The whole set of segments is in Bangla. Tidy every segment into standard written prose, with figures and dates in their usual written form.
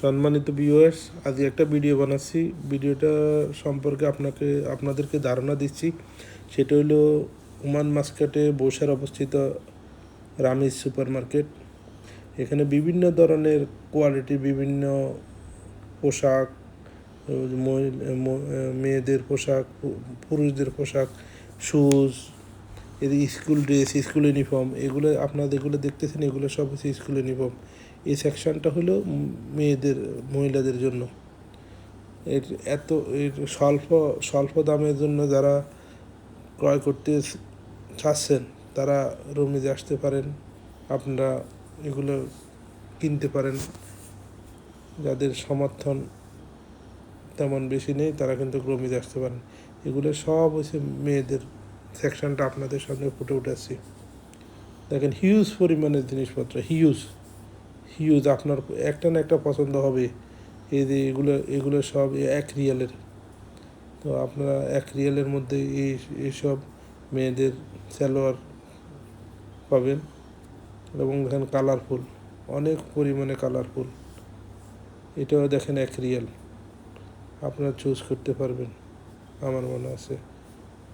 সম্মানিত ভিউয়ার্স, আজ একটা ভিডিও বানাচ্ছি। ভিডিওটা সম্পর্কে আপনাদেরকে ধারণা দিচ্ছি। সেটা হলো ওমান মাস্কাটে বৈশার অবস্থিত রামিজ সুপার মার্কেট। এখানে বিভিন্ন ধরনের কোয়ালিটির বিভিন্ন পোশাক, মেয়েদের পোশাক, পুরুষদের পোশাক, শুজ, এদের স্কুল ড্রেস, স্কুল ইউনিফর্ম, এগুলো যেগুলো দেখতেছেন এগুলো সব হচ্ছে স্কুল ইউনিফর্ম। এই সেকশনটা হলো মহিলাদের জন্য। এর স্বল্প দামের জন্য যারা ক্রয় করতে চাচ্ছেন তারা রমিজে আসতে পারেন। আপনারা এগুলো কিনতে পারেন। যাদের সমর্থন তেমন বেশি নেই তারা কিন্তু রমিজে আসতে পারেন। এগুলো সব হচ্ছে মেয়েদের সেকশনটা আপনাদের সামনে ফুটে উঠেছি। দেখেন, হিউজ পরিমাণের জিনিসপত্র, হিউজ আপনার একটা না একটা পছন্দ হবে। এই যে এগুলো সব 1 রিয়ালের। তো আপনারা 1 রিয়ালের মধ্যে এইসব মেয়েদের সালোয়ার পাবেন। এবং দেখেন কালারফুল, অনেক পরিমাণে কালারফুল। এটাও দেখেন 1 রিয়াল, আপনারা চুজ করতে পারবেন আমার মনে আছে।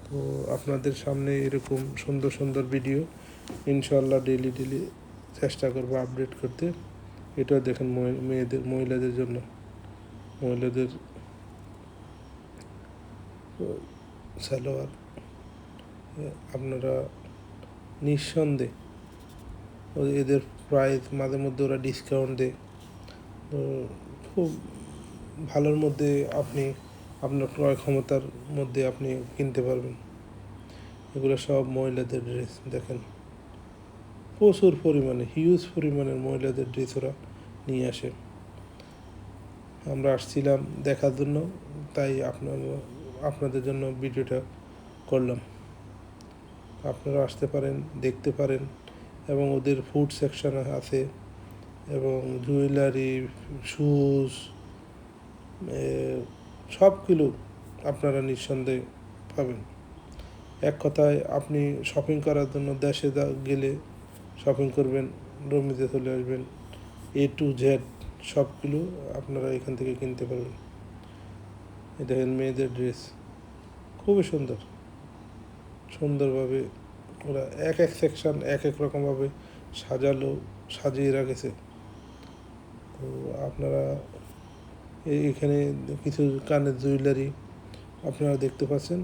তো আপনাদের সামনে এরকম সুন্দর সুন্দর ভিডিও ইনশাআল্লাহ ডেইলি চেষ্টা করবো আপডেট করতে। এটাও দেখেন মহিলাদের জন্য, মহিলাদের সালোয়ার। আপনারা নিঃসন্দেহে, এদের প্রাইস মাঝে মধ্যে ওরা ডিসকাউন্ট দেয়। তো খুব ভালোর মধ্যে আপনি আপনার ক্রয় ক্ষমতার মধ্যে আপনি কিনতে পারবেন। এগুলো সব মহিলাদের ড্রেস। দেখেন, প্রচুর পরিমাণে, হিউজ পরিমাণের মহিলাদের ড্রেস ওরা নিয়ে আসে। আমরা আসছিলাম দেখার জন্য, তাই আপনাদের জন্য ভিডিওটা করলাম। আপনারা আসতে পারেন, দেখতে পারেন। এবং ওদের ফুড সেকশন আছে, এবং জুয়েলারি, শুজ, সবগুলো আপনারা নিঃসন্দেহে পাবেন। এক কথায়, আপনি শপিং করার জন্য দেশে গেলে শপিং করবেন, রমিজে চলে আসবেন, A to Z সবগুলো আপনারা এখান থেকে কিনতে পারবেন। এই দেখেন মেয়েদের ড্রেস, খুবই সুন্দরভাবে ওরা এক সেকশন এক রকমভাবে সাজিয়ে রেখেছে। তো আপনারা এখানে কিছু কানের জুয়েলারি আপনারা দেখতে পাচ্ছেন।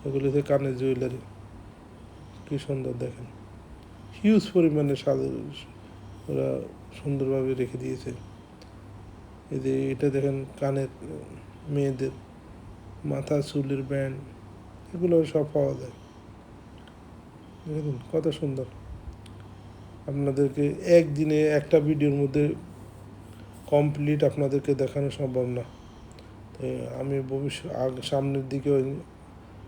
এগুলো হচ্ছে কানের জুয়েলারি, কী সুন্দর দেখেন, হিউজ পরিমাণে ওরা সুন্দরভাবে রেখে দিয়েছে। এই যে এটা দেখেন কানের, মেয়েদের মাথা চুলের ব্যান্ড, এগুলো সব পাওয়া যায়। দেখুন কত সুন্দর। আপনাদেরকে একদিনে একটা ভিডিওর মধ্যে কমপ্লিট আপনাদেরকে দেখানো সম্ভব না। তো আমি সামনের দিকে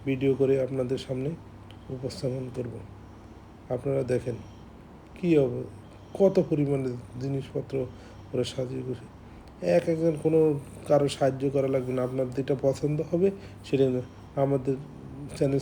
ভিডিও করে আপনাদের সামনে উপস্থাপন করব। আপনারা দেখেন কত পরিমাণে জিনিসপত্র ওরা সাজিয়ে বসে। একজন কারো সাহায্য করা লাগবে না। আপনার যেটা পছন্দ হবে সেটা আমাদের চ্যানেল